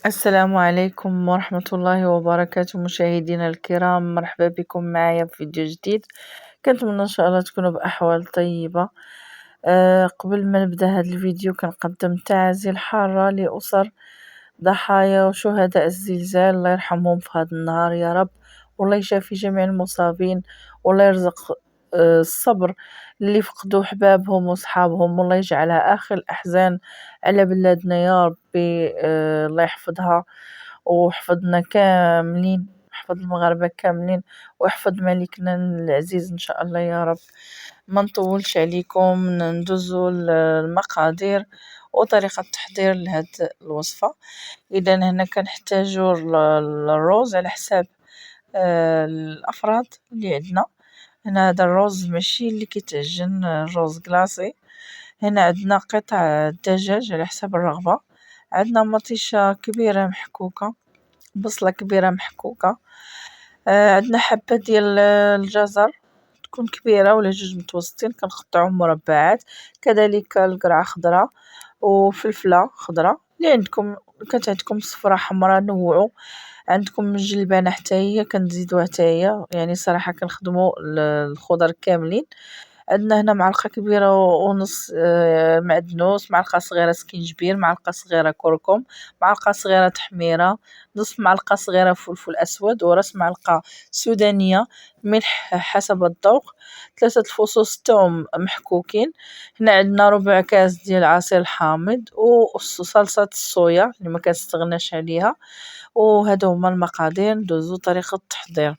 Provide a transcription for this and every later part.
السلام عليكم ورحمة الله وبركاته مشاهدينا الكرام، مرحبا بكم معايا في فيديو جديد. كنتمنى ان شاء الله تكونوا باحوال طيبة. قبل ما نبدا هذا الفيديو كنقدم تعازي حارة لاسر ضحايا وشهداء الزلزال، الله يرحمهم في هذا النهار يا رب، والله يشافي جميع المصابين، والله يرزق الصبر اللي فقدوا حبابهم وصحابهم، والله يجعلها آخر الأحزان على بلادنا يا ربي. الله يحفظها ويحفظنا كاملين، يحفظ المغاربة كاملين ويحفظ ملكنا العزيز إن شاء الله يا رب. ما نطولش عليكم، ندوزو المقادير وطريقة التحضير لهاد الوصفة. إذا هنا كنحتاجو الروز على حساب الأفراد اللي عندنا. هنا هذا الرز ماشي اللي كيتعجن، الرز كلاصي. هنا عندنا قطع دجاج على حساب الرغبة، عندنا مطيشة كبيرة محكوكة، بصلة كبيرة محكوكة، عندنا حبة ديال الجزر تكون كبيرة ولا جوج متوسطين كنقطعوهم مربعات، كذلك القرعة خضرا وفلفلة خضرا اللي عندكم، كانت عندكم صفرا حمرا نوعوا، عندكم جلبانة حتى هي كنزيدوها حتى هي، يعني صراحة كنخدمو الخضر كاملين. عندنا هنا معلقة كبيرة ونص معدنوس، معلقة صغيرة سكينجبير، معلقة صغيرة كركم، معلقة صغيرة تحميرة، نصف معلقة صغيرة فلفل أسود، ورأس معلقة سودانية، ملح حسب الذوق، 3 فصوص توم محكوكين. هنا عندنا ربع كاس ديال عصير الحامض وصلصة الصويا اللي ما كنستغناش عليها. وهادو هما المقادير، ندوزو طريقة التحضير.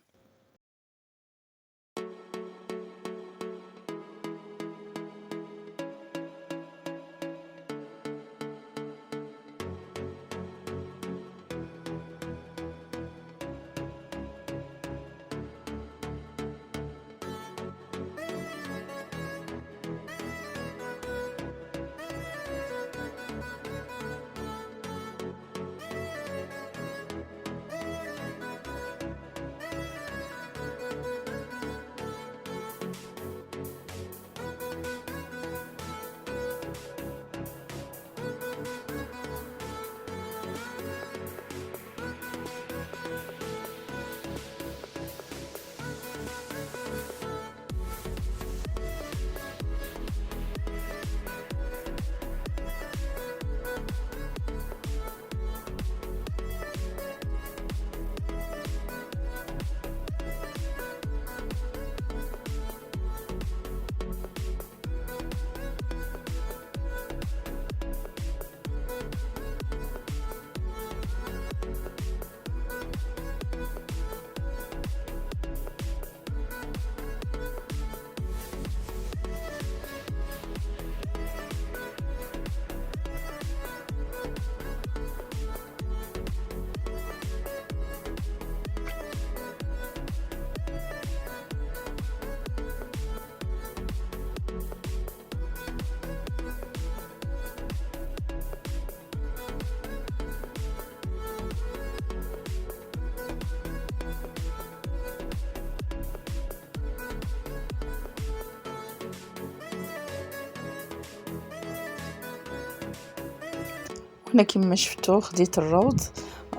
هنا كما شفتوا خديت الروز،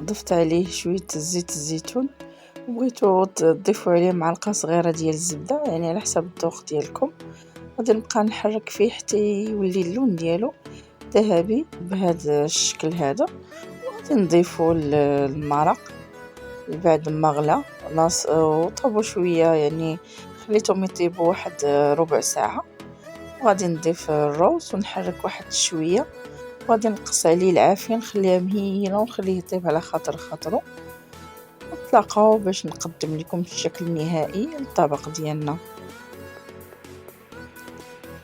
ضفت عليه شويه زيت الزيتون، وبغيتو تضيفوا عليه معلقه صغيره ديال الزبده، يعني على حسب الذوق ديالكم. غادي نبقى نحرك فيه حتى يولي اللون ديالو ذهبي بهذا الشكل هذا. وغادي نضيفوا المرق بعد ما غلا وطابوا شويه، يعني خليتهم يطيبوا واحد ربع ساعه. وغادي نضيف الروز ونحرك واحد شويه، وغادي نقص عليه العافية، نخليها مهينة ونخليه يطيب على خاطرو. نتلاقاو باش نقدم لكم الشكل النهائي للطبق ديالنا.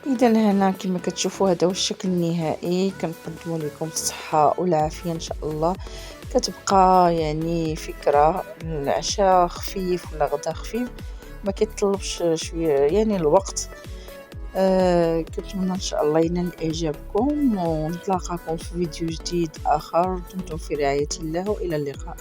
اذا هنا كما كتشوفوا هذا هو الشكل النهائي، كنقدموا لكم الصحة والعافية ان شاء الله. كتبقى يعني فكرة العشاء خفيف ولا غدا خفيف، ما كيتطلبش شوية يعني الوقت. كنتمنى ان شاء الله ينال اعجابكم، ونتلاقاكم في فيديو جديد اخر. دمتم في رعاية الله والى اللقاء.